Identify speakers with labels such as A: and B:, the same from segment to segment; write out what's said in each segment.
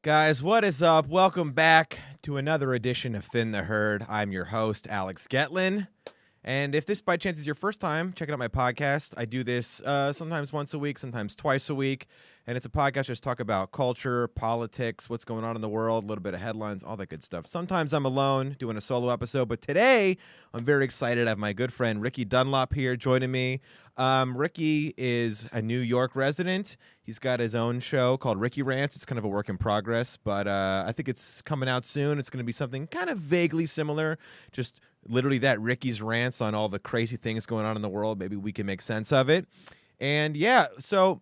A: Guys, what is up? Welcome back to another edition of Thin the Herd. I'm your host, Alex Getlin. And if this by chance is your first time checking out my podcast, I do this sometimes once a week, sometimes twice a week. And it's a podcast just talk about culture, politics, what's going on in the world, a little bit of headlines, all that good stuff. Sometimes I'm alone doing a solo episode, but today I'm very excited. I have my good friend Ricky Dunlop here joining me. Ricky is a New York resident. He's got his own show called Ricky Rants. It's kind of a work in progress, but I think it's coming out soon. It's going to be something kind of vaguely similar, just literally that Ricky's rants on all the crazy things going on in the world. Maybe we can make sense of it. And yeah, so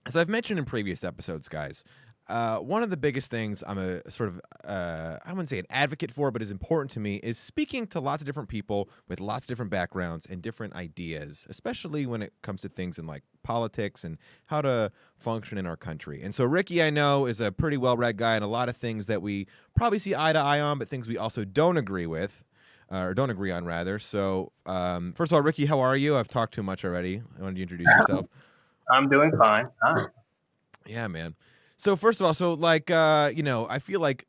A: as I've mentioned in previous episodes, guys, one of the biggest things I'm a sort of, I wouldn't say an advocate for, but is important to me is speaking to lots of different people with lots of different backgrounds and different ideas, especially when it comes to things in like politics and how to function in our country. And so Ricky, I know, is a pretty well-read guy, and a lot of things that we probably see eye to eye on, but things we also don't agree with. Or don't agree on, rather. So, first of all, Ricky, how are you? I've talked too much already. I wanted you to introduce yourself.
B: I'm doing fine. Hi.
A: Yeah, man. So, first of all, I feel like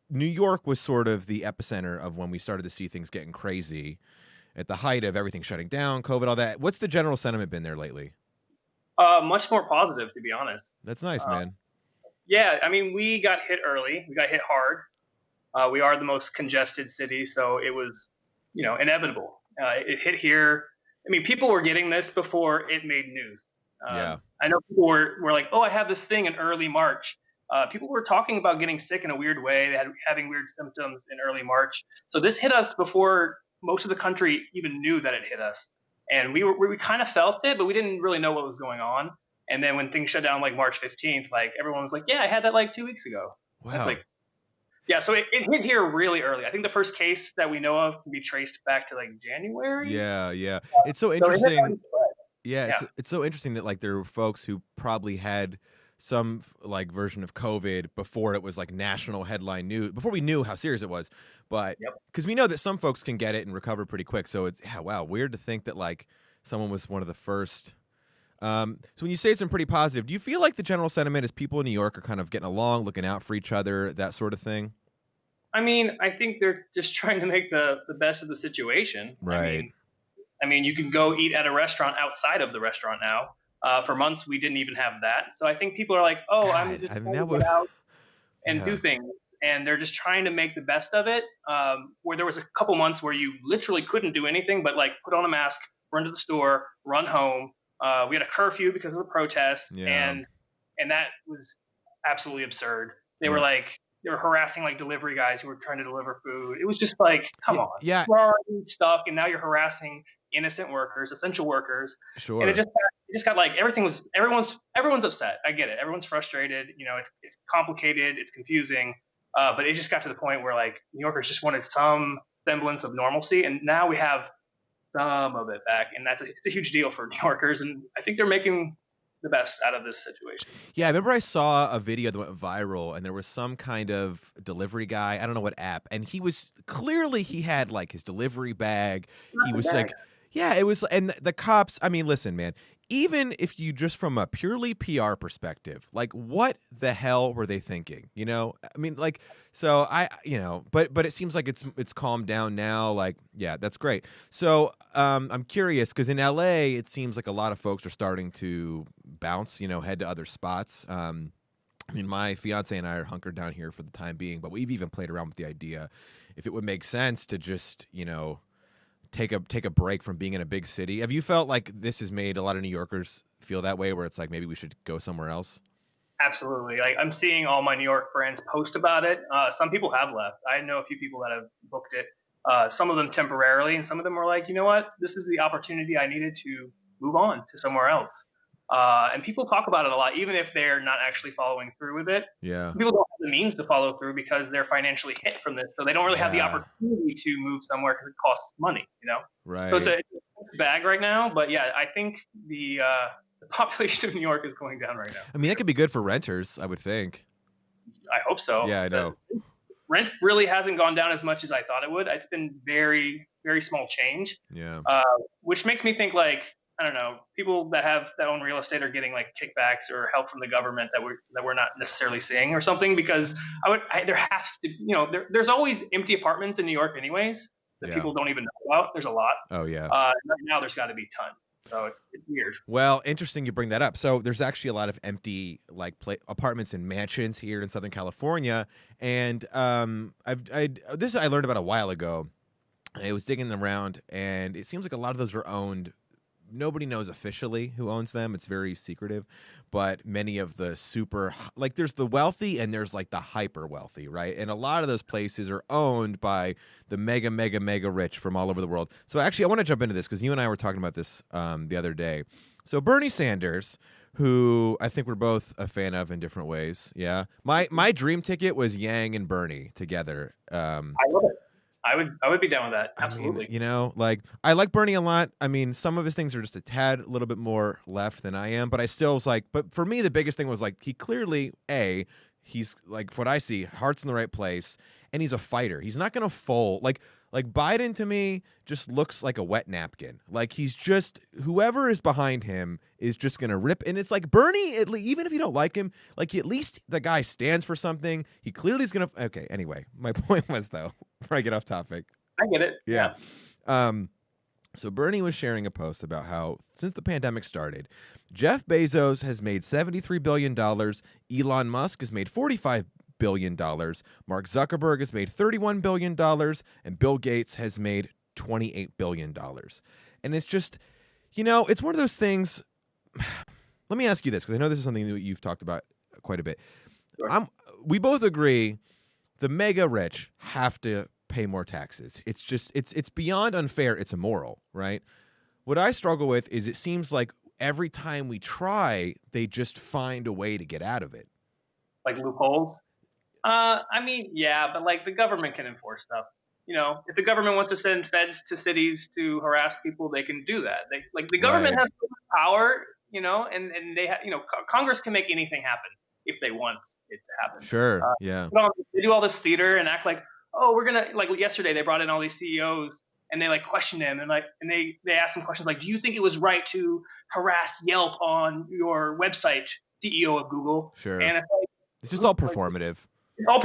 A: New York was sort of the epicenter of when we started to see things getting crazy at the height of everything shutting down, COVID, all that. What's the general sentiment been there lately?
B: Much more positive, to be honest.
A: That's nice, man.
B: Yeah, I mean, we got hit early. We got hit hard. We are the most congested city, so it was, inevitable. It hit here. I mean, people were getting this before it made news.
A: Yeah.
B: I know people were like, oh, I have this thing in early March. People were talking about getting sick in a weird way. They had having weird symptoms in early March. So this hit us before most of the country even knew that it hit us. And we kind of felt it, but we didn't really know what was going on. And then when things shut down like March 15th, like everyone was like, yeah, I had that like 2 weeks ago.
A: Wow.
B: It's like, yeah, so it hit here really early. I think the first case that we know of can be traced back to like January.
A: Yeah. It's so interesting.
B: Yeah.
A: It's so interesting that like there were folks who probably had some like version of COVID before it was like national headline news, before we knew how serious it was. But because we know that some folks can get it and recover pretty quick. So it's, weird to think that like someone was one of the first. So when you say it's been pretty positive, do you feel like the general sentiment is people in New York are kind of getting along, looking out for each other, that sort of thing?
B: I mean, I think they're just trying to make the best of the situation.
A: Right.
B: I mean, you can go eat at a restaurant outside of the restaurant now. For months, we didn't even have that. So I think people are like, oh, I'm just going to get out and do things. And they're just trying to make the best of it. Where there was a couple months where you literally couldn't do anything but like put on a mask, run to the store, run home. We had a curfew because of the protests. And that was absolutely absurd. They were harassing like delivery guys who were trying to deliver food. It was just like, come on.
A: Yeah.
B: We're already stuck, and now you're harassing innocent workers, essential workers.
A: Sure.
B: And it just got like everyone's upset. I get it. Everyone's frustrated. It's complicated. It's confusing. But it just got to the point where like New Yorkers just wanted some semblance of normalcy, and now we have some of it back, and it's a huge deal for New Yorkers. And I think they're making the best out of this situation.
A: Yeah, I remember I saw a video that went viral, and there was some kind of delivery guy, I don't know what app, and he had like his delivery bag. He was like, yeah, it was, and the cops, I mean, listen, man, even if you just from a purely PR perspective, like what the hell were they thinking? I mean, like, so but it seems like it's calmed down now. Like, yeah, that's great. So I'm curious because in LA, it seems like a lot of folks are starting to bounce, head to other spots. I mean, my fiance and I are hunkered down here for the time being, but we've even played around with the idea if it would make sense to just, take a break from being in a big city. Have you felt like this has made a lot of New Yorkers feel that way, where it's like maybe we should go somewhere else?
B: Absolutely. Like I'm seeing all my New York friends post about it. Some people have left. I know a few people that have booked it. Some of them temporarily, and some of them were like, you know what? This is the opportunity I needed to move on to somewhere else. And people talk about it a lot, even if they're not actually following through with it.
A: Yeah.
B: People don't have the means to follow through because they're financially hit from this. So they don't really have the opportunity to move somewhere because it costs money,
A: Right.
B: So it's a bag right now. But yeah, I think the population of New York is going down right now.
A: I mean, that could be good for renters, I would think.
B: I hope so.
A: Yeah, I know.
B: Rent really hasn't gone down as much as I thought it would. It's been very, very small change.
A: Yeah.
B: Which makes me think like, I don't know, people that own real estate are getting like kickbacks or help from the government that we're not necessarily seeing or something. Because there have to, there's always empty apartments in New York anyways that people don't even know about. There's a lot.
A: Oh yeah.
B: Right now there's got to be tons. So it's weird.
A: Well, interesting you bring that up. So there's actually a lot of empty apartments and mansions here in Southern California, and this I learned about a while ago. I was digging around, and it seems like a lot of those are owned. Nobody knows officially who owns them. It's very secretive, but many of the there's the wealthy and there's like the hyper wealthy, right? And a lot of those places are owned by the mega, mega, mega rich from all over the world. So actually, I want to jump into this because you and I were talking about this the other day. So Bernie Sanders, who I think we're both a fan of in different ways. Yeah. My dream ticket was Yang and Bernie together.
B: I love it. I would be down with that. Absolutely.
A: I mean, I like Bernie a lot. I mean, some of his things are just a tad a little bit more left than I am, but I still was like, but for me, the biggest thing was like, he clearly, he's like, what I see, heart's in the right place, and he's a fighter. He's not going to fold. Like Biden to me just looks like a wet napkin. Like he's just, whoever is behind him is just going to rip. And it's like Bernie, even if you don't like him, like at least the guy stands for something. He clearly is going to, okay, anyway, my point was though, before I get off topic.
B: I get it.
A: Yeah. So Bernie was sharing a post about how since the pandemic started, Jeff Bezos has made $73 billion. Elon Musk has made $45 billion. Mark Zuckerberg has made $31 billion. And Bill Gates has made $28 billion. And it's just, it's one of those things. Let me ask you this, because I know this is something that you've talked about quite a bit. Sure. We both agree the mega rich have to pay more taxes. It's just, it's beyond unfair. It's immoral, right? What I struggle with is it seems like every time we try, they just find a way to get out of it.
B: Like loopholes? I mean, yeah, but like the government can enforce stuff. If the government wants to send feds to cities to harass people, they can do that. The government has so much power, and they have, Congress can make anything happen if they want it to happen.
A: Sure. Yeah.
B: They do all this theater and act like, oh, we're gonna, like yesterday they brought in all these CEOs and they like question them and they ask them questions like, do you think it was right to harass Yelp on your website, CEO of Google?
A: Sure.
B: And
A: it's just all performative.
B: It's all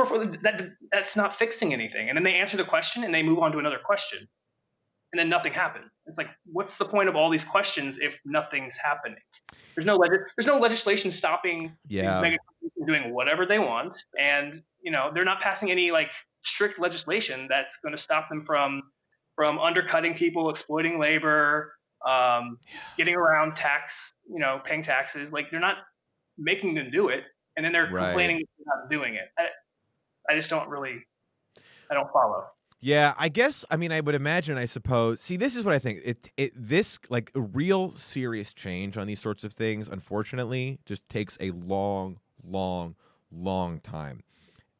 B: that's not fixing anything. And then they answer the question and they move on to another question, and then nothing happens. It's like, what's the point of all these questions if nothing's happening? There's no legislation stopping these mega companies from doing whatever they want, and they're not passing any like strict legislation that's going to stop them from undercutting people, exploiting labor, getting around tax, paying taxes. Like they're not making them do it, and then they're complaining they're not doing it. I just don't I don't follow.
A: Yeah, I guess, I mean, I would imagine, I suppose. See, this is what I think. This, like, a real serious change on these sorts of things, unfortunately, just takes a long, long, long time.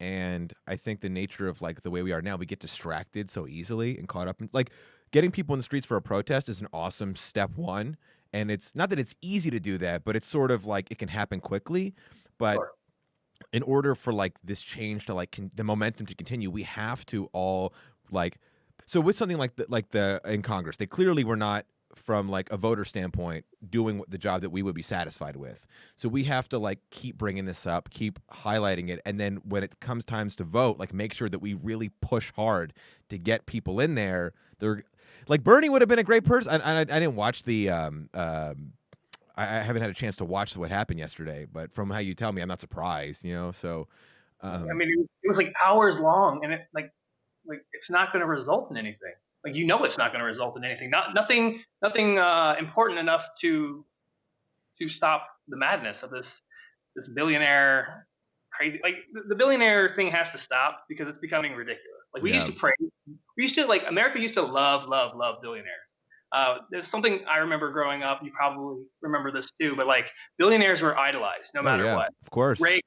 A: And I think the nature of, like, the way we are now, we get distracted so easily and caught up in, like, getting people in the streets for a protest is an awesome step one. And it's not that it's easy to do that, but it's sort of like it can happen quickly. But sure. In order for like this change to like the momentum to continue, we have to all like, so with something like the in Congress, they clearly were not, from like a voter standpoint, doing the job that we would be satisfied with. So we have to like keep bringing this up, keep highlighting it, and then when it comes times to vote, like make sure that we really push hard to get people in there. They're like, Bernie would have been a great person. I didn't watch the I haven't had a chance to watch what happened yesterday, but from how you tell me, I'm not surprised, So,
B: I mean, it was like hours long, and it like it's not going to result in anything. Like it's not going to result in anything. Nothing important enough to stop the madness of this billionaire crazy. Like the billionaire thing has to stop because it's becoming ridiculous. Like we used to praise, America used to love billionaires. There's something I remember growing up. You probably remember this too, but like billionaires were idolized no matter what.
A: Of course.
B: Ray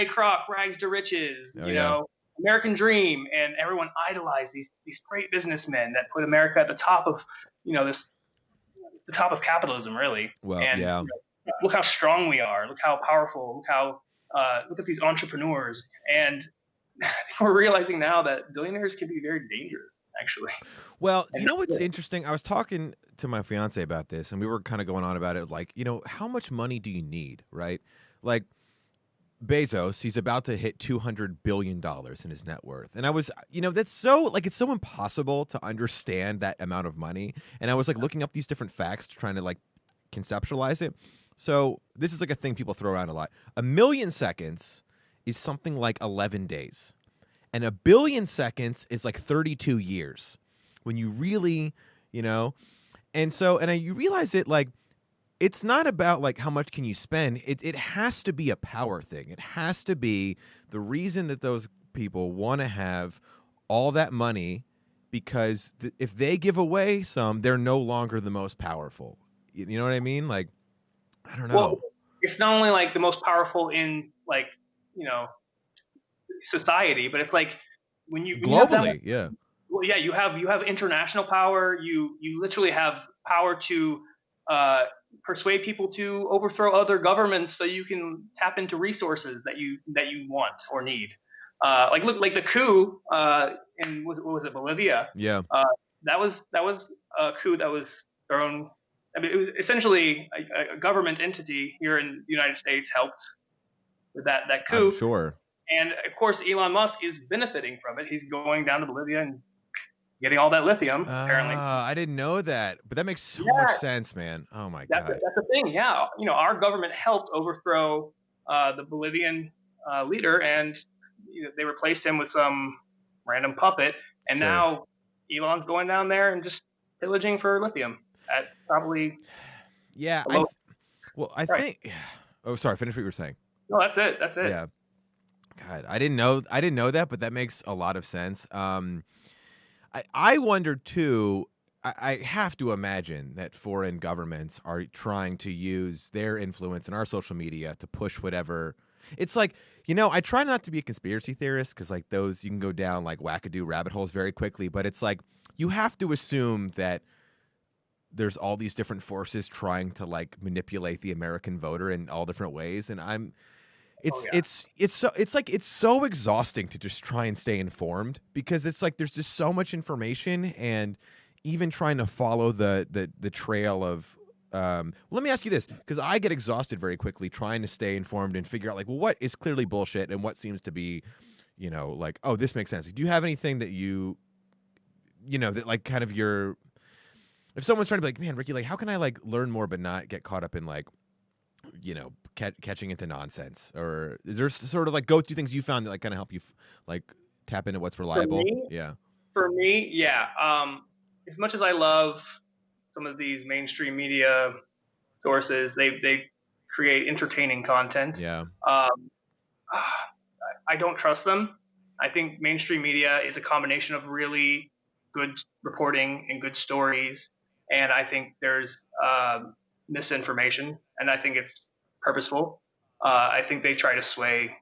B: Kroc, rags to riches. American dream, and everyone idolized these great businessmen that put America at the top of the top of capitalism, really.
A: Well,
B: and look how strong we are. Look how powerful. Look at these entrepreneurs. And we're realizing now that billionaires can be very dangerous. actually.
A: Well,
B: And
A: you know what's interesting? I was talking to my fiance about this, and we were kind of going on about it. Like, how much money do you need, right? Like Bezos, he's about to hit $200 billion in his net worth, and I was, that's so like it's so impossible to understand that amount of money. And I was like looking up these different facts, trying to like conceptualize it. So this is like a thing people throw around a lot. A million seconds is something like 11 days. And a billion seconds is like 32 years when you really, and you realize it like, it's not about like how much can you spend. It has to be a power thing. It has to be the reason that those people want to have all that money, because if they give away some, they're no longer the most powerful. You know what I mean? Like, I don't know.
B: Well, it's not only like the most powerful in like, society, but it's like when you
A: globally, yeah.
B: Well, yeah, you have international power. You literally have power to persuade people to overthrow other governments, so you can tap into resources that you want or need. Like look, like the coup in what was it, Bolivia?
A: Yeah.
B: That was a coup that was thrown. I mean, it was essentially a government entity here in the United States helped with that coup.
A: I'm sure.
B: And of course, Elon Musk is benefiting from it. He's going down to Bolivia and getting all that lithium, apparently.
A: I didn't know that, but that makes so much sense, man. Oh my God.
B: That's the thing. Yeah. Our government helped overthrow the Bolivian leader, and they replaced him with some random puppet. And now Elon's going down there and just pillaging for lithium at probably.
A: Yeah. I think. Oh, sorry. Finish what you were saying.
B: No, that's it.
A: Yeah. God, I didn't know that, but that makes a lot of sense. I wonder too. I have to imagine that foreign governments are trying to use their influence in our social media to push whatever. It's like, I try not to be a conspiracy theorist, because like those, you can go down like wackadoo rabbit holes very quickly. But it's like you have to assume that there's all these different forces trying to like manipulate the American voter in all different ways, and it's so exhausting to just try and stay informed, because it's like there's just so much information, and even trying to follow the trail of let me ask you this, because I get exhausted very quickly trying to stay informed and figure out like, well, what is clearly bullshit and what seems to be, like, oh, this makes sense. Do you have anything that that like kind of if someone's trying to be like, man, Ricky, like, how can I like learn more but not get caught up in like, catching into nonsense? Or is there sort of like go-to things you found that like kind of help you like tap into what's reliable?
B: For me, yeah. As much as I love some of these mainstream media sources, they create entertaining content.
A: Yeah.
B: I don't trust them. I think mainstream media is a combination of really good reporting and good stories, and I think there's misinformation, and I think it's purposeful. I think they try to sway,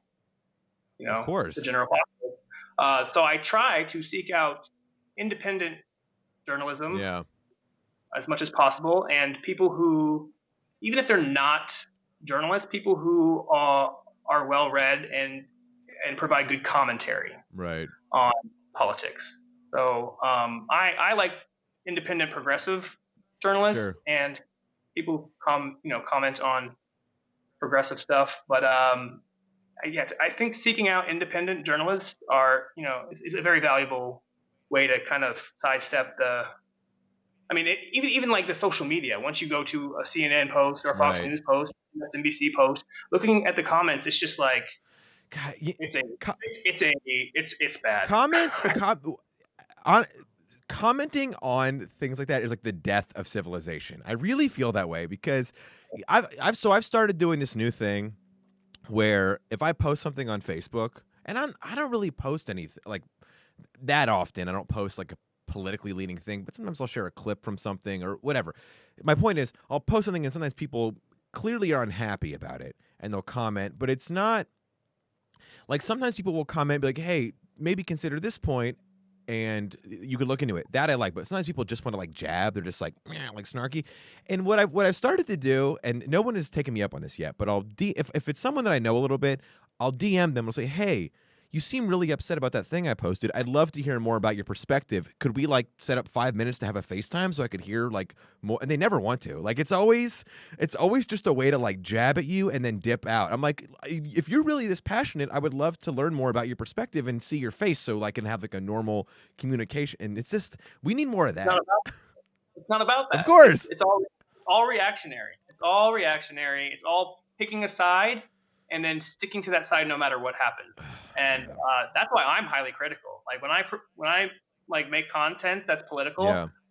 A: of course,
B: the general populace. So I try to seek out independent journalism, as much as possible, and people who, even if they're not journalists, people who are well read and provide good commentary, on politics. So I like independent progressive journalists and people comment on progressive stuff. But I think seeking out independent journalists is a very valuable way to kind of sidestep the. I mean, even like the social media. Once you go to a CNN post or a Fox News post, MSNBC post, looking at the comments, it's just like, God, it's bad.
A: Commenting on things like that is like the death of civilization. I really feel that way, because I've started doing this new thing where if I post something on Facebook, and I don't really post anything like that often. I don't post like a politically leaning thing, but sometimes I'll share a clip from something or whatever. My point is, I'll post something and sometimes people clearly are unhappy about it and they'll comment, but it's not like, sometimes people will comment and be like, hey, maybe consider this point and you could look into it. That I like, but sometimes people just want to like jab. They're just like snarky. And what I've started to do, and no one has taken me up on this yet, but if it's someone that I know a little bit, I'll DM them. I'll say, hey, you seem really upset about that thing I posted. I'd love to hear more about your perspective. Could we like set up 5 minutes to have a FaceTime so I could hear like more? And they never want to. Like it's always just a way to like jab at you and then dip out. I'm like, if you're really this passionate, I would love to learn more about your perspective and see your face so I can have like a normal communication. And it's just, we need more of that.
B: It's not about that.
A: Of course.
B: It's all reactionary. It's all reactionary. It's all picking a side and then sticking to that side no matter what happens. And that's why I'm highly critical. Like when I like make content that's political,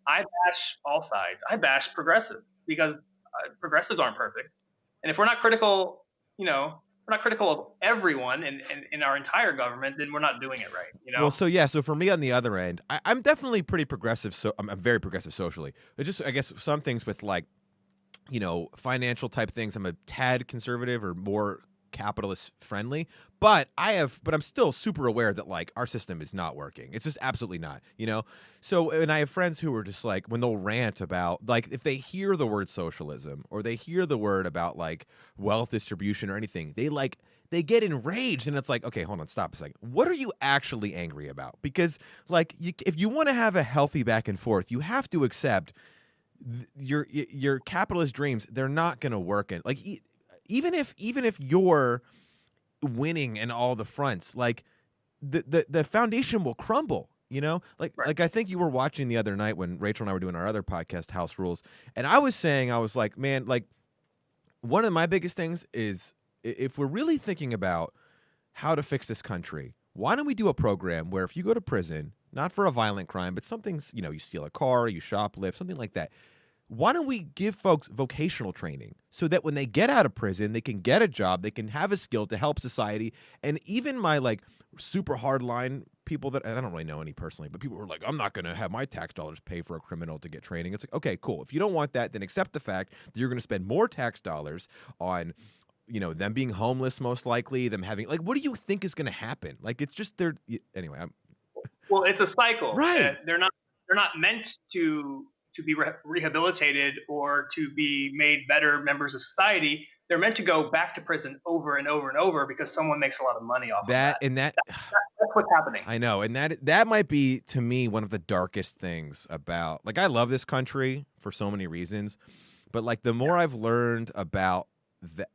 B: I bash all sides. I bash progressives because progressives aren't perfect. And if we're not critical, you know, we're not critical of everyone in our entire government, then we're not doing it right. You know.
A: Well, so for me on the other end, I'm definitely pretty progressive. So I'm very progressive socially. It's just, I guess, some things with like, you know, financial type things, I'm a tad conservative or more capitalist friendly, but I'm still super aware that like our system is not working. It's just absolutely not, you know? So, and I have friends who are just like, when they'll rant about like, if they hear the word socialism or they hear the word about like wealth distribution or anything, they get enraged, and it's like, okay, hold on, stop a second. What are you actually angry about? Because like, if you want to have a healthy back and forth, you have to accept your capitalist dreams. They're not going to work. And like, even if you're winning in all the fronts, like the foundation will crumble, you know? Like I think you were watching the other night when Rachel and I were doing our other podcast, House Rules, and I was saying, I was like, man, like one of my biggest things is if we're really thinking about how to fix this country, why don't we do a program where if you go to prison, not for a violent crime, but something's, you know, you steal a car, you shoplift, something like that, why don't we give folks vocational training so that when they get out of prison, they can get a job, they can have a skill to help society? And even my like super hardline people that, and I don't really know any personally, but people who are like, I'm not going to have my tax dollars pay for a criminal to get training. It's like, okay, cool. If you don't want that, then accept the fact that you're going to spend more tax dollars on, you know, them being homeless, most likely, them having, like, what do you think is going to happen? Like, it's just, anyway.
B: Well, it's a cycle.
A: Right.
B: They're not meant to be rehabilitated or to be made better members of society. They're meant to go back to prison over and over and over because someone makes a lot of money off of that.
A: And that's
B: what's happening.
A: I know. And that might be, to me, one of the darkest things about, like, I love this country for so many reasons, but like the more I've learned about that,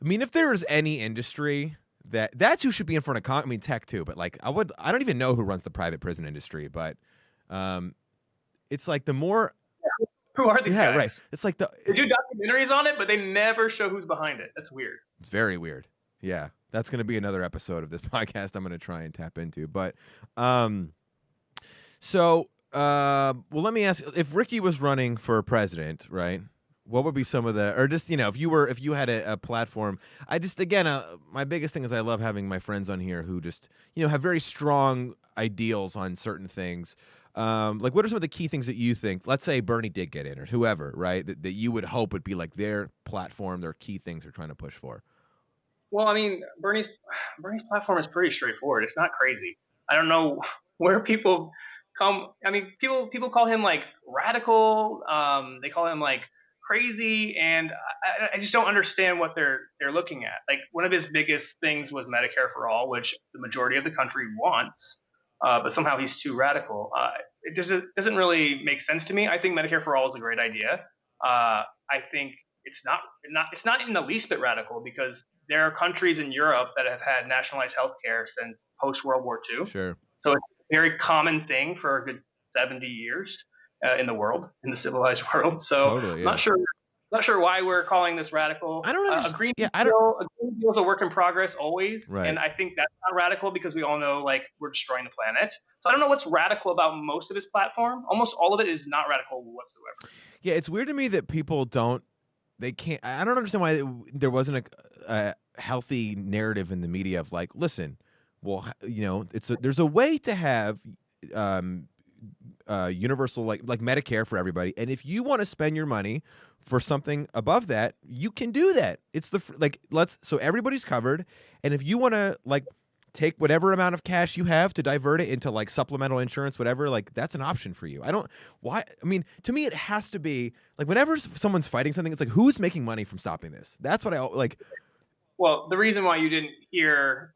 A: I mean, if there is any industry that's who should be in front of tech too, but like I don't even know who runs the private prison industry, but it's like the more
B: who are these guys?
A: Right. It's like they
B: do documentaries on it, but they never show who's behind it. That's weird.
A: It's very weird. Yeah, that's going to be another episode of this podcast I'm going to try and tap into. But well, let me ask: if Ricky was running for president, right? What would be some of the, or just, you know, if you had a platform? I just, again, my biggest thing is I love having my friends on here who just, you know, have very strong ideals on certain things. Like, what are some of the key things that you think, let's say Bernie did get in, or whoever, right, that you would hope would be like their platform, their key things they're trying to push for?
B: Well, I mean, Bernie's platform is pretty straightforward. It's not crazy. I don't know where people come. I mean, people call him like radical. They call him like crazy, and I just don't understand what they're looking at. Like, one of his biggest things was Medicare for all, which the majority of the country wants, but somehow he's too radical. It doesn't really make sense to me. I think Medicare for all is a great idea. I think it's not in the least bit radical, because there are countries in Europe that have had nationalized healthcare since post World War II.
A: Sure.
B: So it's a very common thing for a good 70 years. In the world, in the civilized world. So totally, yeah. Not sure why we're calling this radical.
A: I don't understand.
B: A Green Deal is a work in progress always.
A: Right.
B: And I think that's not radical because we all know, like, we're destroying the planet. So I don't know what's radical about most of his platform. Almost all of it is not radical whatsoever.
A: Yeah, it's weird to me that people I don't understand why there wasn't a healthy narrative in the media of like, listen, well, you know, there's a way to have universal like Medicare for everybody, and if you want to spend your money for something above that, you can do that. It's so everybody's covered, and if you want to like take whatever amount of cash you have to divert it into like supplemental insurance, whatever, like that's an option for you. I mean, to me, it has to be like whenever someone's fighting something, it's like, who's making money from stopping this? That's what I like.
B: Well, the reason why you didn't hear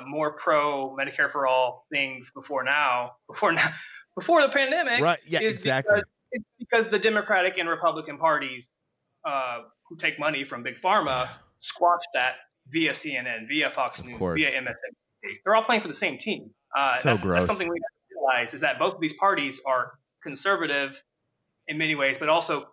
B: more pro Medicare for all things before the pandemic,
A: right? Yeah,
B: is
A: exactly.
B: because the Democratic and Republican parties who take money from big pharma squashed that via CNN, via Fox
A: Of
B: News,
A: course.
B: via MSNBC. They're all playing for the same team.
A: So gross.
B: That's something we have to realize, is that both of these parties are conservative in many ways, but also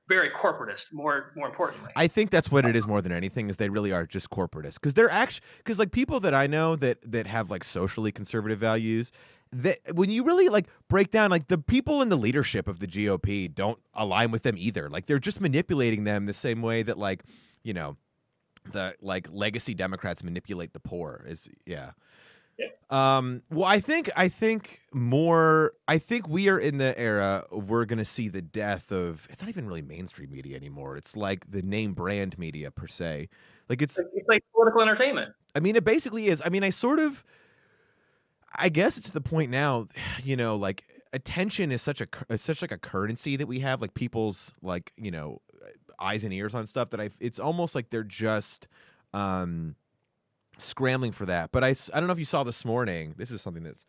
B: very corporatist. More importantly,
A: I think that's what it is more than anything, is they really are just corporatists, because they're actually, because like people that I know that have like socially conservative values, that when you really like break down, like the people in the leadership of the GOP don't align with them either. Like they're just manipulating them the same way that, like, you know, the like legacy Democrats manipulate the poor. Is yeah. Well, I think we are in the era of, we're going to see the death of, it's not even really mainstream media anymore. It's like the name brand media per se. Like it's
B: like political entertainment.
A: I mean, it basically is. I mean, I guess it's to the point now, you know, like attention is such like a currency that we have, like people's, like, you know, eyes and ears on stuff, that it's almost like they're just scrambling for that. But I don't know if you saw this morning. This is something that's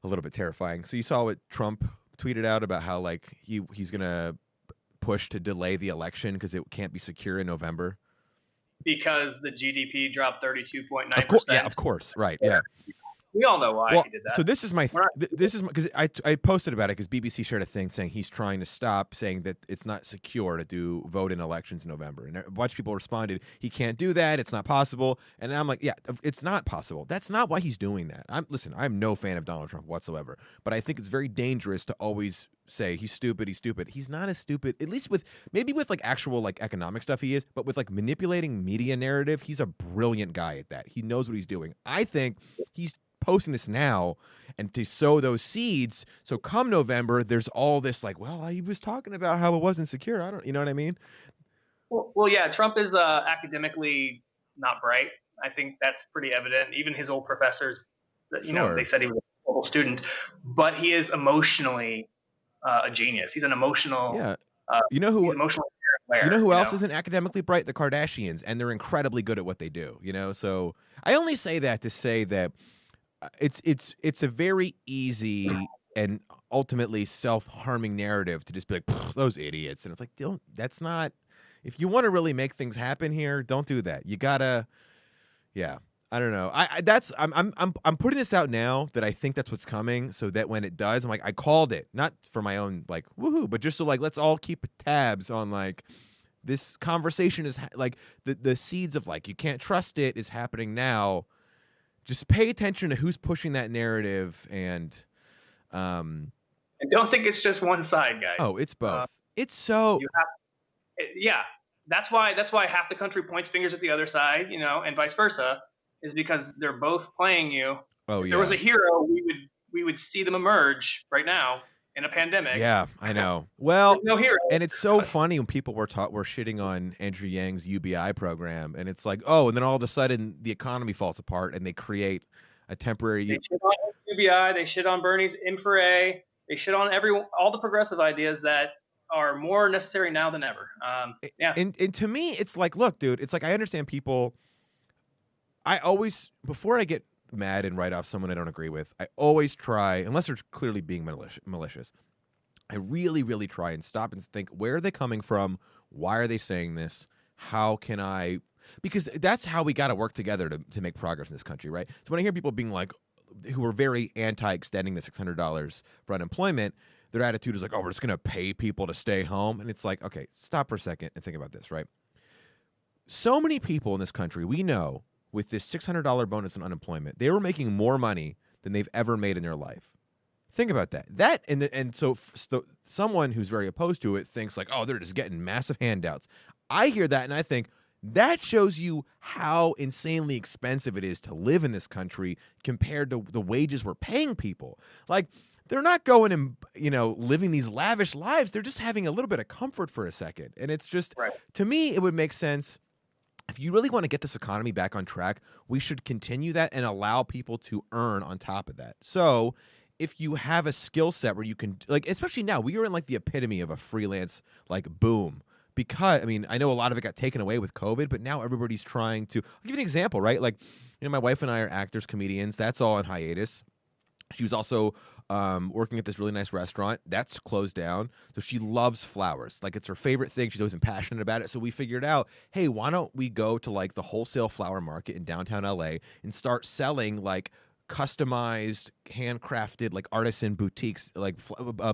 A: a little bit terrifying. So you saw what Trump tweeted out about how like he's gonna push to delay the election because it can't be secure in November
B: because the GDP dropped 32.9%.
A: Yeah, of course, right? Yeah.
B: We all know why he did that.
A: So this is because I posted about it because BBC shared a thing saying he's trying to stop, saying that it's not secure to vote in elections in November, and a bunch of people responded, he can't do that, it's not possible. And I'm like, yeah, it's not possible. That's not why he's doing that. I'm no fan of Donald Trump whatsoever, but I think it's very dangerous to always say he's stupid. He's not as stupid, at least with like actual like economic stuff he is, but with like manipulating media narrative, he's a brilliant guy at that. He knows what he's doing. I think he's posting this now and to sow those seeds, so come November there's all this like, well, he was talking about how it wasn't secure. I don't, you know what I mean?
B: Well, yeah, Trump is academically not bright. I think that's pretty evident. Even his old professors, you know, they said he was a total student, but he is emotionally a genius. He's an emotional.
A: Yeah. You know who else isn't academically bright? The Kardashians, and they're incredibly good at what they do. You know, so I only say that to say that it's a very easy and ultimately self-harming narrative to just be like, those idiots, and it's like, that's not, if you want to really make things happen here, don't do that. You gotta, yeah. I don't know. I'm putting this out now that I think that's what's coming, so that when it does, I'm like, I called it, not for my own like woohoo, but just so like let's all keep tabs on like this conversation is like the seeds of like you can't trust it is happening now. Just pay attention to who's pushing that narrative, and
B: don't think it's just one side, guys.
A: Oh, it's both. It's so
B: yeah. That's why half the country points fingers at the other side, you know, and vice versa, is because they're both playing you.
A: Oh,
B: if there was a hero, we would see them emerge right now in a pandemic.
A: Yeah, I know. Well,
B: no hero.
A: And it's so funny when people were shitting on Andrew Yang's UBI program, and it's like, oh, and then all of a sudden the economy falls apart, and they create a temporary.
B: They shit on UBI. They shit on Bernie's Infra. They shit on all the progressive ideas that are more necessary now than ever. Yeah.
A: And to me, it's like, look, dude, it's like I understand people. I always, before I get mad and write off someone I don't agree with, I always try, unless they're clearly being malicious, I really, really try and stop and think, where are they coming from? Why are they saying this? How can I? Because that's how we got to work together to make progress in this country, right? So when I hear people being like, who are very anti-extending the $600 for unemployment, their attitude is like, oh, we're just going to pay people to stay home. And it's like, okay, stop for a second and think about this, right? So many people in this country, we know, with this $600 bonus on unemployment, they were making more money than they've ever made in their life. Think about that. So someone who's very opposed to it thinks like, oh, they're just getting massive handouts. I hear that and I think that shows you how insanely expensive it is to live in this country compared to the wages we're paying people. Like, they're not going and, you know, living these lavish lives. They're just having a little bit of comfort for a second. And it's just, to me, it would make sense. If you really want to get this economy back on track, we should continue that and allow people to earn on top of that. So if you have a skill set where you can, like, especially now, we are in like the epitome of a freelance like boom, because I mean, I know a lot of it got taken away with COVID, but now everybody's trying to. I'll give you an example, right? Like, my wife and I are actors, comedians. That's all on hiatus. She was also working at this really nice restaurant that's closed down. So she loves flowers. Like, it's her favorite thing. She's always been passionate about it. So we figured out, hey, why don't we go to like the wholesale flower market in downtown LA and start selling like customized, handcrafted, like artisan boutiques, like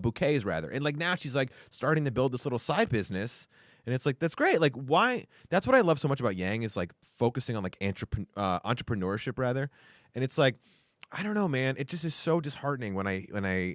A: bouquets rather. And like now she's like starting to build this little side business. And it's like, that's great. Like, why? That's what I love so much about Yang, is like focusing on like entrepreneurship rather. And it's like, I don't know, man. It just is so disheartening when I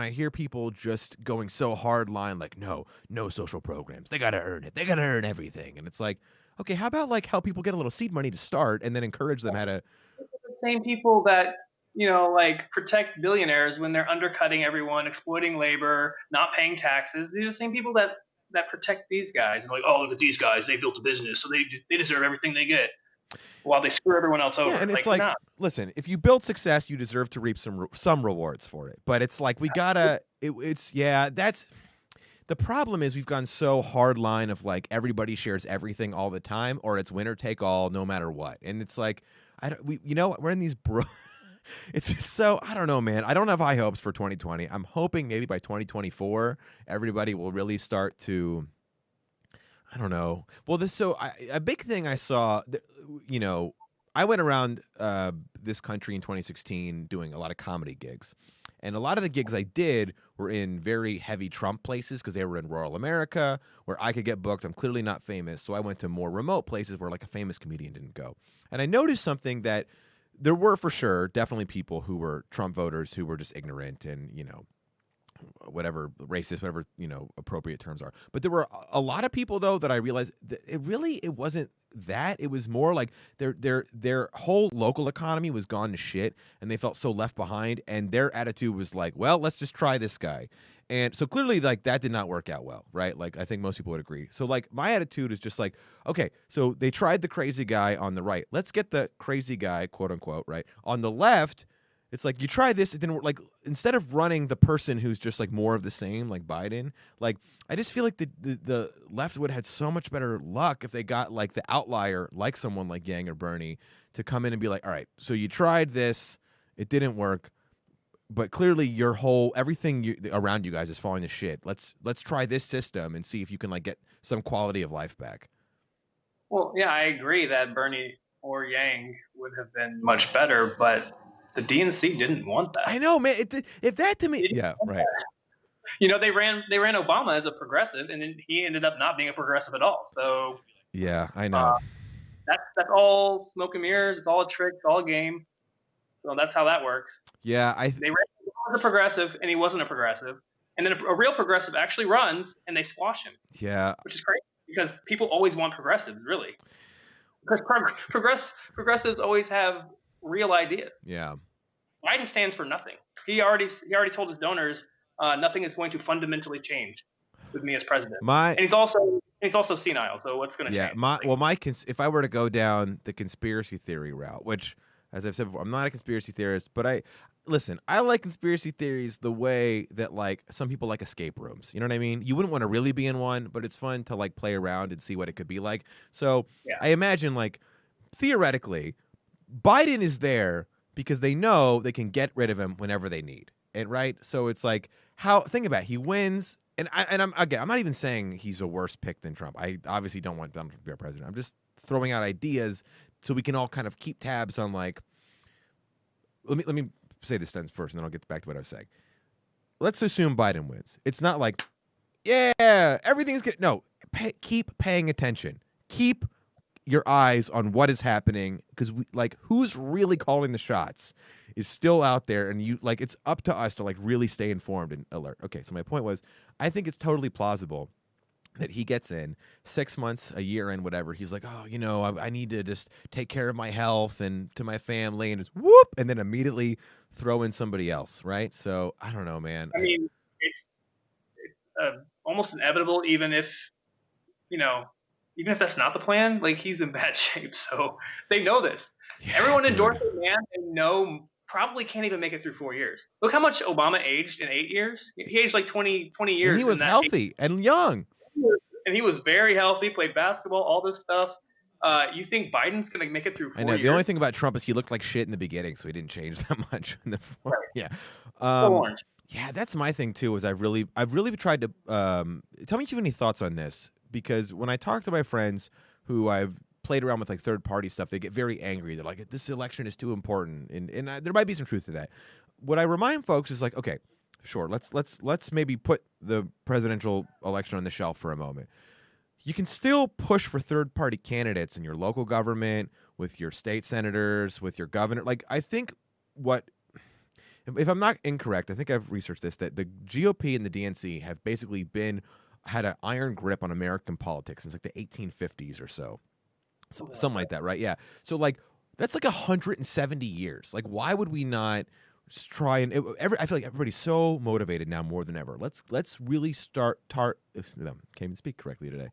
A: hear people just going so hard line, like, no social programs. They got to earn it. They got to earn everything. And it's like, okay, how about like help people get a little seed money to start and then encourage them how to.
B: The same people that, like protect billionaires when they're undercutting everyone, exploiting labor, not paying taxes. These are the same people that protect these guys. And like, oh, look at these guys. They built a business, so they deserve everything they get, while they screw everyone else over.
A: Yeah, and it's like
B: nah.
A: Listen, if you build success, you deserve to reap some rewards for it. But it's like we gotta. That's the problem. Is we've gone so hard line of like everybody shares everything all the time, or it's winner take all no matter what. And it's like we're in these It's just so, I don't know, man. I don't have high hopes for 2020. I'm hoping maybe by 2024 everybody will really start to. I don't know. Well, a big thing I saw, I went around this country in 2016 doing a lot of comedy gigs. And a lot of the gigs I did were in very heavy Trump places because they were in rural America where I could get booked. I'm clearly not famous. So I went to more remote places where like a famous comedian didn't go. And I noticed something that there were for sure definitely people who were Trump voters who were just ignorant and, whatever racist, whatever appropriate terms are. But there were a lot of people though that I realized that it wasn't that. It was more like their whole local economy was gone to shit, and they felt so left behind. And their attitude was like, well, let's just try this guy. And so clearly, like, that did not work out well, right? Like, I think most people would agree. So, like, my attitude is just like, okay, so they tried the crazy guy on the right. Let's get the crazy guy, quote unquote, right? On the left, it's like, you try this, it didn't work. Like, instead of running the person who's just like more of the same, like Biden, like, I just feel like the left would have had so much better luck if they got like the outlier, like someone like Yang or Bernie, to come in and be like, all right, so you tried this, it didn't work, but clearly everything around you guys is falling to shit. Let's try this system and see if you can like get some quality of life back.
B: Well, yeah, I agree that Bernie or Yang would have been much better, but the DNC didn't want that.
A: I know, man. If that to me, yeah, right.
B: They ran Obama as a progressive, and then he ended up not being a progressive at all. So
A: yeah, I know.
B: That's all smoke and mirrors. It's all a trick. It's all a game. So that's how that works.
A: Yeah,
B: they ran him as a progressive, and he wasn't a progressive. And then a real progressive actually runs, and they squash him.
A: Yeah,
B: which is great because people always want progressives, really. Because progressives always have real ideas.
A: Yeah.
B: Biden stands for nothing. He already told his donors nothing is going to fundamentally change with me as president. And he's also senile. So what's going to change?
A: If I were to go down the conspiracy theory route, which, as I've said before, I'm not a conspiracy theorist, but I like conspiracy theories the way that like some people like escape rooms. You know what I mean? You wouldn't want to really be in one, but it's fun to like play around and see what it could be like. So yeah. I imagine like theoretically, Biden is there because they know they can get rid of him whenever they need. And right? So it's like, think about it, he wins. And I'm not even saying he's a worse pick than Trump. I obviously don't want Donald Trump to be our president. I'm just throwing out ideas so we can all kind of keep tabs on like, let me say this sentence first and then I'll get back to what I was saying. Let's assume Biden wins. It's not like, yeah, everything's good. No, keep paying attention. Keep your eyes on what is happening, because who's really calling the shots is still out there, and it's up to us to like really stay informed and alert. Okay, so my point was, I think it's totally plausible that he gets in 6 months, a year in, whatever. He's like, oh, I need to just take care of my health and to my family, and just whoop, and then immediately throw in somebody else, right? So I don't know, man.
B: I mean, it's almost inevitable, even if that's not the plan. Like, he's in bad shape, so they know this. Yeah, everyone endorsed the man. They know probably can't even make it through 4 years. Look how much Obama aged in 8 years. He aged like 20 years.
A: And he was healthy and young.
B: And he was very healthy, played basketball, all this stuff. You think Biden's going to make it through 4
A: I know.
B: years?
A: The only thing about Trump is he looked like shit in the beginning, so he didn't change that much in the
B: Right.
A: Yeah.
B: Orange.
A: Yeah, that's my thing too. Is I've really tried to tell me if you have any thoughts on this, because when I talk to my friends who I've played around with like third party stuff, they get very angry. They're like, "This election is too important," and there might be some truth to that. What I remind folks is like, okay, sure, let's maybe put the presidential election on the shelf for a moment. You can still push for third party candidates in your local government, with your state senators, with your governor. Like, I think if I'm not incorrect, I think I've researched this, that the GOP and the DNC have basically had an iron grip on American politics since like the 1850s or so. Something like that, right? Yeah. So like that's like 170 years. Like, why would we not try and I feel like everybody's so motivated now more than ever. Let's really can't even speak correctly today.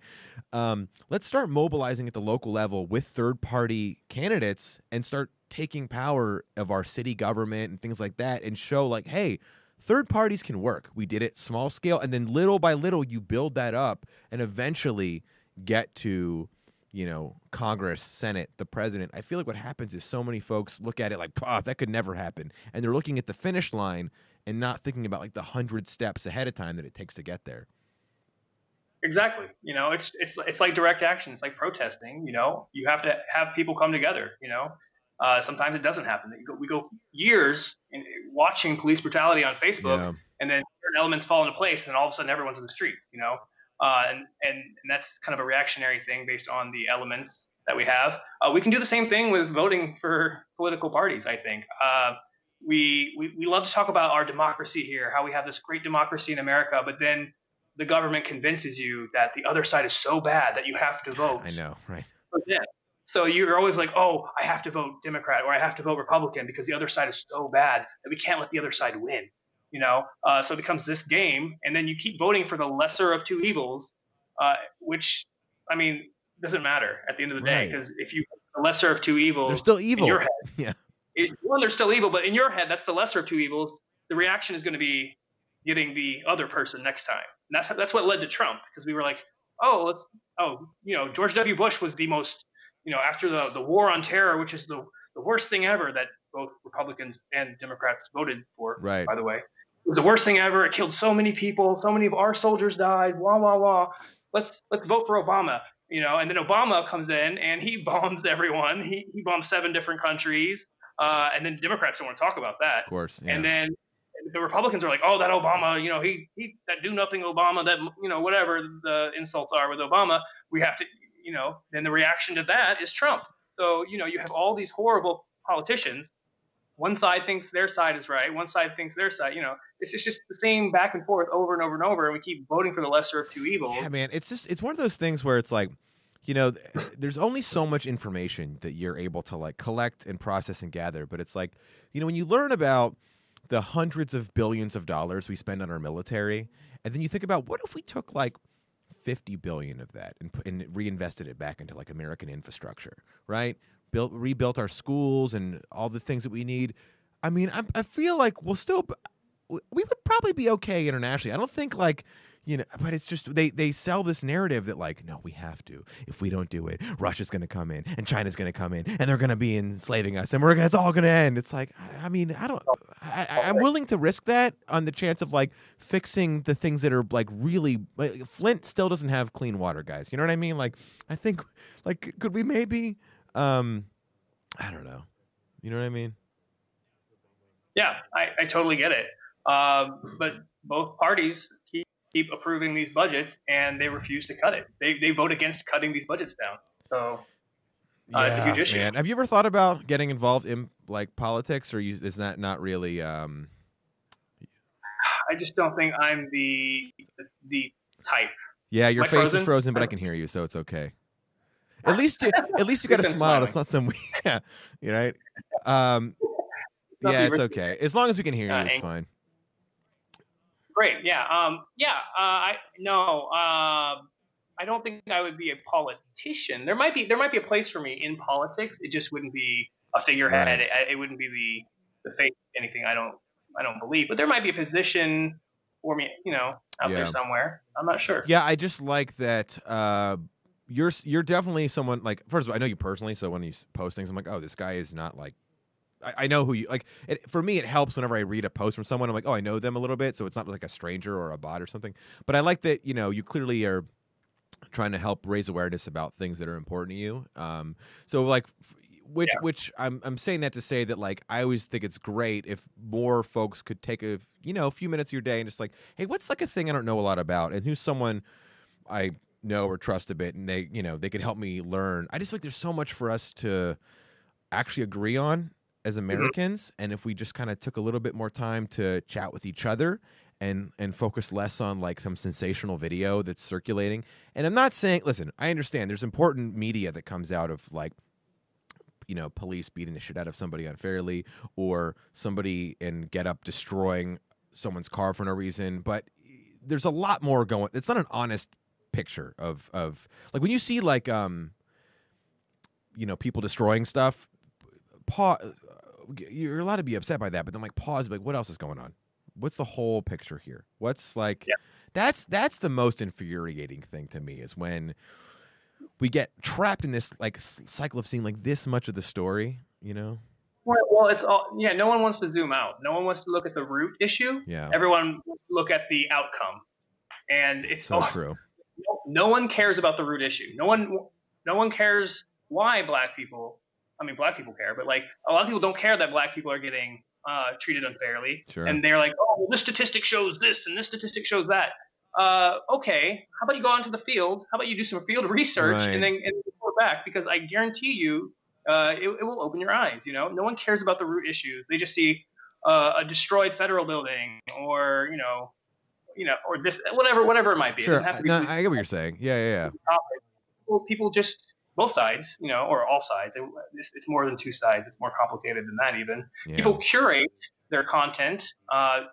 A: Let's start mobilizing at the local level with third party candidates and start taking power of our city government and things like that, and show like, hey, third parties can work. We did it small scale, and then little by little you build that up and eventually get to, Congress, Senate, the president. I feel like what happens is so many folks look at it like, that could never happen. And they're looking at the finish line and not thinking about like the 100 steps ahead of time that it takes to get there.
B: Exactly. It's like direct action. It's like protesting. You have to have people come together. Sometimes it doesn't happen. We go years watching police brutality on Facebook, and then certain elements fall into place, and all of a sudden everyone's in the streets. And that's kind of a reactionary thing based on the elements that we have. We can do the same thing with voting for political parties. I think we love to talk about our democracy here, how we have this great democracy in America, but then the government convinces you that the other side is so bad that you have to vote.
A: I know, right?
B: So you're always like, oh, I have to vote Democrat or I have to vote Republican because the other side is so bad that we can't let the other side win. So it becomes this game, and then you keep voting for the lesser of two evils, which, I mean, doesn't matter at the end of the day, because if you the lesser of two evils,
A: they're still evil.
B: In your head,
A: yeah.
B: They're still evil, but in your head, that's the lesser of two evils. The reaction is going to be getting the other person next time. And that's what led to Trump, because we were like, George W. Bush was the most, after the war on terror, which is the worst thing ever that both Republicans and Democrats voted for,
A: right?
B: By the way, it was the worst thing ever. It killed so many people. So many of our soldiers died. Wah wah wah. Let's vote for Obama. And then Obama comes in and he bombs everyone. He bombs 7 different countries. And then Democrats don't want to talk about that.
A: Of course. Yeah.
B: And then the Republicans are like, oh, that Obama, he that do nothing Obama, that, whatever the insults are with Obama, we have to, then the reaction to that is Trump. So, you have all these horrible politicians. One side thinks their side is right. One side thinks their side, it's just the same back and forth over and over and over. And we keep voting for the lesser of two evils.
A: Yeah, man. It's one of those things where it's like, there's only so much information that you're able to like collect and process and gather. But it's like, when you learn about the hundreds of billions of dollars we spend on our military, and then you think about what if we took like 50 billion of that and reinvested it back into like American infrastructure, right? Rebuilt our schools and all the things that we need. I mean, I feel like we would probably be okay internationally. I don't think like, but it's just they sell this narrative that like, no, we have to. If we don't do it, Russia's going to come in and China's going to come in and they're going to be enslaving us and it's all going to end. It's like, I mean, I'm willing to risk that on the chance of like fixing the things that are like really, like, Flint still doesn't have clean water, guys. You know what I mean? Like, I think like, could we maybe, I don't know. You know what I mean?
B: Yeah, I totally get it. But both parties keep approving these budgets, and they refuse to cut it. They vote against cutting these budgets down. So it's a huge issue.
A: Man. Have you ever thought about getting involved in like politics, or is that not really?
B: I just don't think I'm the type.
A: Yeah, your face is frozen, but I can hear you, so it's okay. At least you got a smile. It's not some yeah, you right. Yeah, it's okay. As long as we can hear you, it's fine.
B: Great. Yeah. I don't think I would be a politician. There might be a place for me in politics. It just wouldn't be a figurehead. Right. It wouldn't be the faith anything. I don't believe, but there might be a position for me, out there somewhere. I'm not sure.
A: Yeah, I just like that. You're definitely someone like. First of all, I know you personally, so when you post things, I'm like, oh, this guy is not like. I know who you like. For me, it helps whenever I read a post from someone. I'm like, oh, I know them a little bit, so it's not like a stranger or a bot or something. But I like that you clearly are trying to help raise awareness about things that are important to you. So like, which I'm saying that to say that like I always think it's great if more folks could take a few minutes of your day and just like, hey, what's like a thing I don't know a lot about, and who's someone I know or trust a bit, and they could help me learn. I just feel like there's so much for us to actually agree on as Americans, and if we just kind of took a little bit more time to chat with each other and focus less on like some sensational video that's circulating. And I'm not saying, listen, I understand there's important media that comes out of like, police beating the shit out of somebody unfairly, or somebody in Get Up destroying someone's car for no reason. But there's a lot more going. It's not an honest picture of like when you see like people destroying stuff. You're allowed to be upset by that, but then like pause, like what else is going on? What's the whole picture here? What's like that's the most infuriating thing to me is when we get trapped in this like cycle of seeing like this much of the story,
B: Well, it's all no one wants to zoom out. No one wants to look at the root issue.
A: Yeah.
B: Everyone wants to look at the outcome. And it's
A: so true.
B: No one cares about the root issue. No one cares why black people care, but like a lot of people don't care that black people are getting treated unfairly.
A: Sure.
B: And they're like, oh, well, this statistic shows this and this statistic shows that. Okay, how about you go onto the field? How about you do some field research and then report back? Because I guarantee you, it will open your eyes. No one cares about the root issues. They just see a destroyed federal building, or or this, whatever it might be.
A: Sure.
B: It doesn't have to be.
A: No, I get what you're saying. Yeah.
B: People just both sides, or all sides. It's more than two sides. It's more complicated than that even. Yeah. People curate their content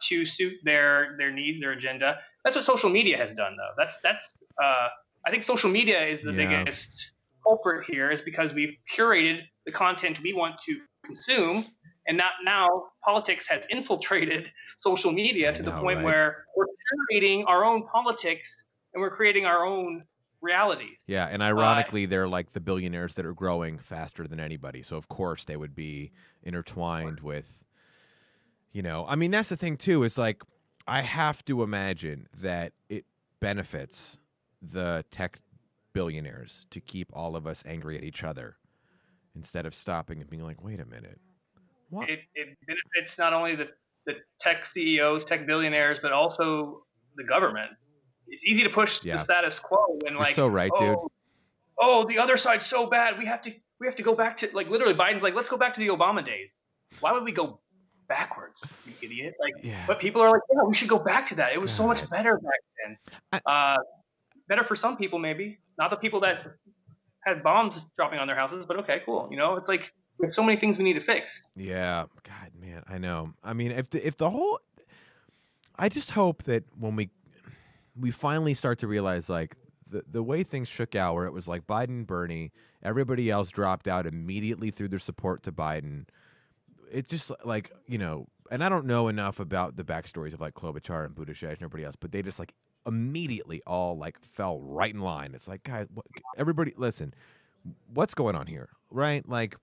B: to suit their needs, their agenda. That's what social media has done, though. That's I think social media is the biggest culprit here, is because we've curated the content we want to consume, and now politics has infiltrated social media to the point where we're curating our own politics and we're creating our own realities.
A: Yeah, and ironically, they're like the billionaires that are growing faster than anybody. So of course they would be intertwined with, I mean, that's the thing too, is like, I have to imagine that it benefits the tech billionaires to keep all of us angry at each other instead of stopping and being like, wait a minute. What?
B: It benefits not only the tech CEOs, tech billionaires, but also the government. It's easy to push the status quo when
A: You're so right, dude.
B: Oh, the other side's so bad. We have to go back to, like, literally Biden's like, let's go back to the Obama days. Why would we go backwards, you idiot? Like, but people are like, yeah, we should go back to that. It was so much better back then. Better for some people, maybe. Not the people that had bombs dropping on their houses, but okay, cool. It's like we have so many things we need to fix.
A: Yeah, God, man, I know. I mean, if the whole, I just hope that when we finally start to realize, like, the way things shook out, where it was like Biden, Bernie, everybody else dropped out immediately through their support to Biden. It's just like, and I don't know enough about the backstories of like Klobuchar and Buttigieg and everybody else, but they just like immediately all like fell right in line. It's like, God, everybody, listen, what's going on here, right? Like,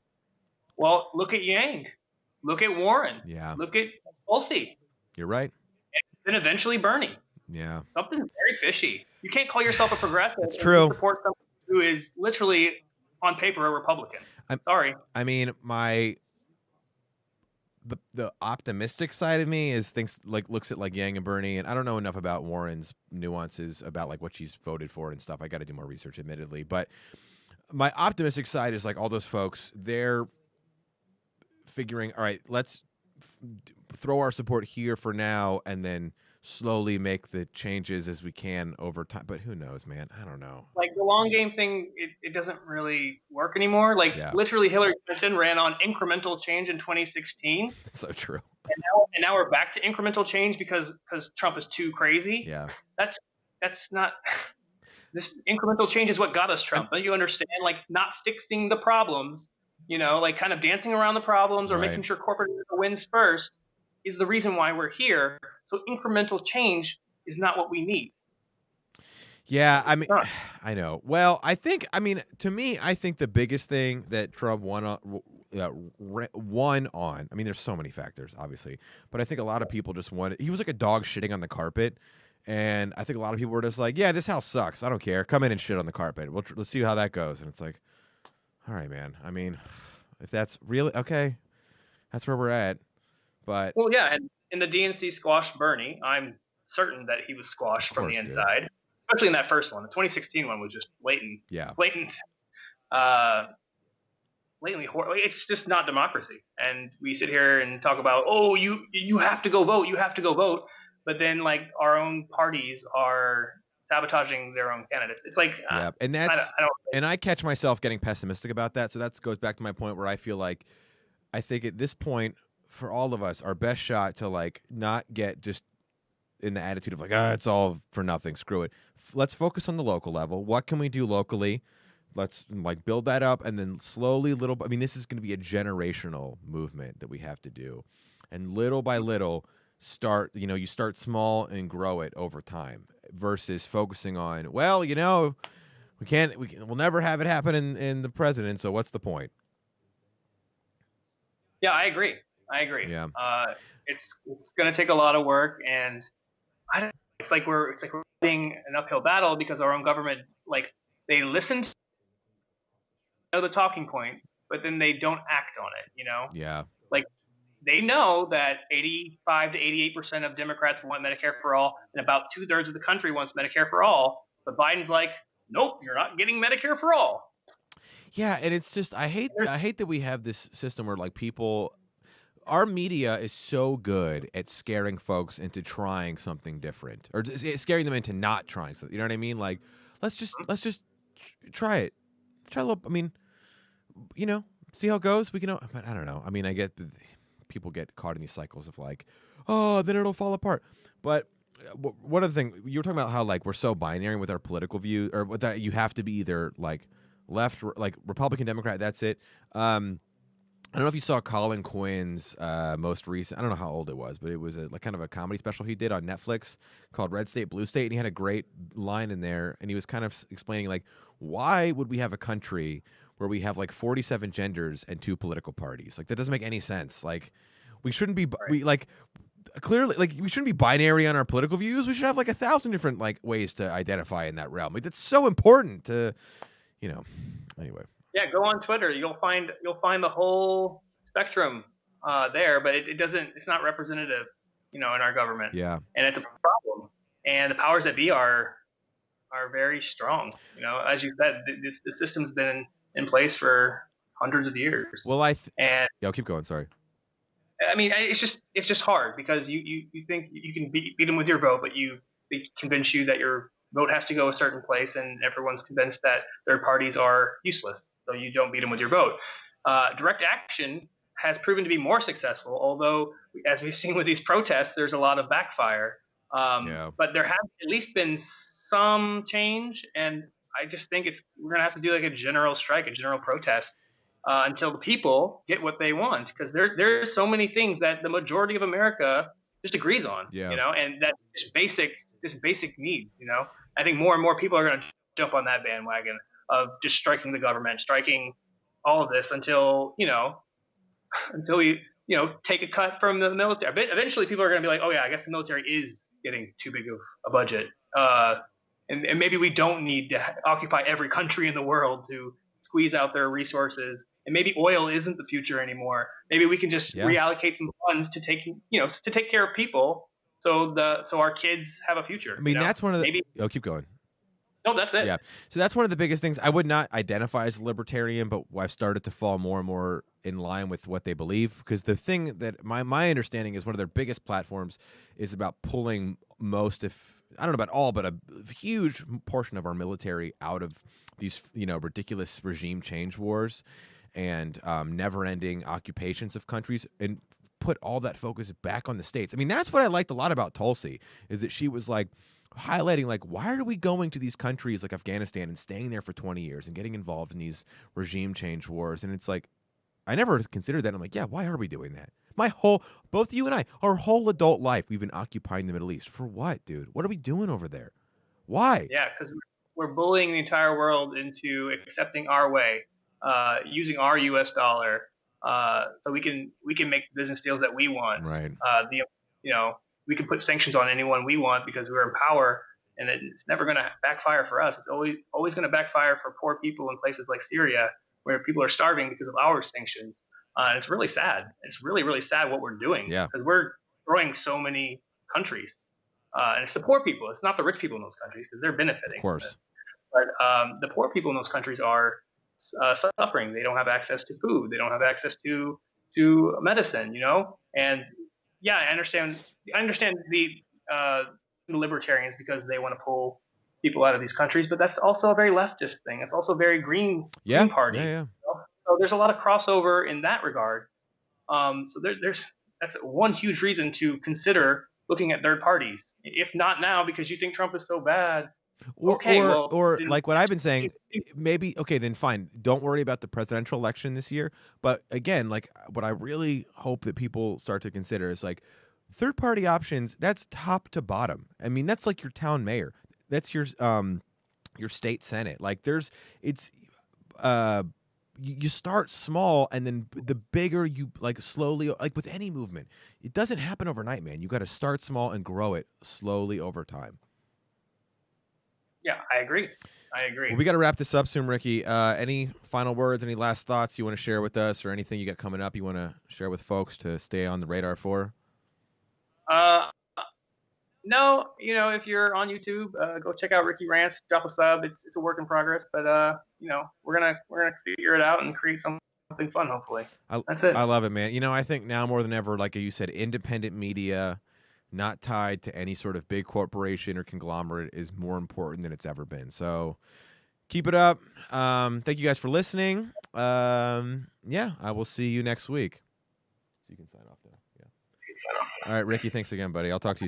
B: well, look at Yang, look at Warren, look at Tulsi.
A: You're right.
B: And then eventually Bernie.
A: Yeah,
B: something's very fishy. You can't call yourself a progressive.
A: That's true.
B: And support someone who is literally on paper a Republican. Sorry.
A: I mean, the optimistic side of me is looks at like Yang and Bernie, and I don't know enough about Warren's nuances about like what she's voted for and stuff. I got to do more research, admittedly, but my optimistic side is like all those folks, they're figuring, all right, let's throw our support here for now, and then slowly make the changes as we can over time. But who knows, man? I don't know.
B: Like the long game thing, it doesn't really work anymore. Like literally Hillary Clinton ran on incremental change in 2016.
A: So true.
B: And now we're back to incremental change because Trump is too crazy.
A: Yeah.
B: That's not, this incremental change is what got us Trump. Don't you understand? Like, not fixing the problems like kind of dancing around the problems or making sure corporate wins first is the reason why we're here. So incremental change is not what we need.
A: Yeah, I mean, I know. Well, to me, I think the biggest thing that Trump won on, I mean, there's so many factors, obviously, but I think a lot of people just wanted, he was like a dog shitting on the carpet, and I think a lot of people were just like, yeah, this house sucks. I don't care. Come in and shit on the carpet. Let's see how that goes. And it's like, all right, man. I mean, if that's really, okay, that's where we're at. But
B: well, yeah, and in the DNC squashed Bernie, I'm certain that he was squashed from the inside. Especially in that first one. The 2016 one was just blatant.
A: Yeah.
B: Blatantly horrible. It's just not democracy. And we sit here and talk about, oh, you have to go vote. You have to go vote. But then, like, our own parties are sabotaging their own candidates. It's like,
A: yeah, and I catch myself getting pessimistic about that. So that goes back to my point where I feel like I think at this point for all of us, our best shot to like not get just in the attitude of like, it's all for nothing, screw it. Let's focus on the local level. What can we do locally? Let's like build that up, and then slowly, I mean, this is going to be a generational movement that we have to do, and little by little, you start small and grow it over time, versus focusing on, well, we'll never have it happen in the president, so what's the point?
B: Yeah, I agree.
A: Yeah.
B: It's going to take a lot of work, and it's like we're fighting an uphill battle because our own government, like, they listen to the talking points, but then they don't act on it,
A: Yeah.
B: Like, they know that 85 to 88% of Democrats want Medicare for all, and about 2/3 of the country wants Medicare for all. But Biden's like, nope, you're not getting Medicare for all.
A: Yeah, and it's just I hate that we have this system where like our media is so good at scaring folks into trying something different, or scaring them into not trying something. You know what I mean? Like, let's just try it. Try a little. I mean, see how it goes. We can. I don't know. I mean, I get people get caught in these cycles of like, oh, then it'll fall apart. But one of the things you were talking about, how like we're so binary with our political view, or that you have to be either like left, like Republican, Democrat. That's it. I don't know if you saw Colin Quinn's most recent. I don't know how old it was, but it was like kind of a comedy special he did on Netflix called Red State, Blue State, and he had a great line in there, and he was kind of explaining like, why would we have a country where we have like 47 genders and 2 political parties? Like, that doesn't make any sense. Like, we shouldn't be clearly, like, we shouldn't be binary on our political views. We should have like 1,000 different like ways to identify in that realm. Like, that's so important to, anyway.
B: Yeah, go on Twitter. You'll find the whole spectrum there, but it's not representative, in our government.
A: Yeah,
B: and it's a problem. And the powers that be are very strong. As you said, the system's been in place for hundreds of years.
A: Well, I'll keep going. Sorry.
B: I mean, it's just hard because you think you can beat them with your vote, but they convince you that your vote has to go a certain place, and everyone's convinced that third parties are useless, so you don't beat them with your vote. Direct action has proven to be more successful, although, as we've seen with these protests, there's a lot of backfire. But there has at least been some change, and I just think we're going to have to do like a general strike, a general protest, until the people get what they want, because there are so many things that the majority of America just agrees on, and that just basic needs. I think more and more people are going to jump on that bandwagon of just striking the government, striking all of this until we take a cut from the military. Eventually, people are going to be like, oh yeah, I guess the military is getting too big of a budget, and maybe we don't need to occupy every country in the world to squeeze out their resources. And maybe oil isn't the future anymore. Maybe we can just reallocate some funds to take care of people, so our kids have a future.
A: I mean, that's one of the. Keep going.
B: No, that's it.
A: Yeah. So that's one of the biggest things. I would not identify as a libertarian, but I've started to fall more and more in line with what they believe. Because the thing that my understanding is, one of their biggest platforms is about pulling most, if I don't know about all, but a huge portion of our military out of these ridiculous regime change wars and never-ending occupations of countries, and put all that focus back on the states. I mean, that's what I liked a lot about Tulsi, is that she was like highlighting, like, why are we going to these countries like Afghanistan and staying there for 20 years and getting involved in these regime change wars? And it's like, I never considered that. I'm like, yeah, why are we doing that? Both you and I, our whole adult life, we've been occupying the Middle East. For what, dude? What are we doing over there? Why?
B: Yeah, because we're bullying the entire world into accepting our way, using our U.S. dollar, so we can make business deals that we want.
A: Right.
B: We can put sanctions on anyone we want because we're in power, and it's never going to backfire for us. It's always going to backfire for poor people in places like Syria, where people are starving because of our sanctions. And it's really sad. It's really, really sad what we're doing because we're destroying so many countries. And it's the poor people. It's not the rich people in those countries because they're benefiting.
A: Of course.
B: But the poor people in those countries are suffering. They don't have access to food. They don't have access to medicine. And yeah, I understand. The libertarians because they want to pull people out of these countries, but that's also a very leftist thing. It's also a very green party.
A: Yeah.
B: So there's a lot of crossover in that regard. So that's one huge reason to consider looking at third parties. If not now, because you think Trump is so bad.
A: Or like what I've been saying, maybe, okay, then fine. Don't worry about the presidential election this year. But again, like what I really hope that people start to consider is like third party options. That's top to bottom. I mean, that's like your town mayor. That's your state senate. Like you start small, and then the bigger you like slowly, like with any movement, it doesn't happen overnight, man. You got to start small and grow it slowly over time.
B: Yeah, I agree.
A: Well, we got to wrap this up soon, Ricky. Any final words, any last thoughts you want to share with us, or anything you got coming up you want to share with folks to stay on the radar for?
B: No, if you're on YouTube, go check out Ricky Rants. Drop a sub. It's a work in progress, but we're gonna figure it out and create something fun. Hopefully, that's it.
A: I love it, man. I think now more than ever, like you said, independent media, not tied to any sort of big corporation or conglomerate, is more important than it's ever been. So keep it up. Thank you guys for listening. Yeah, I will see you next week. So you can sign off now. Yeah. All right, Ricky, thanks again, buddy. I'll talk to you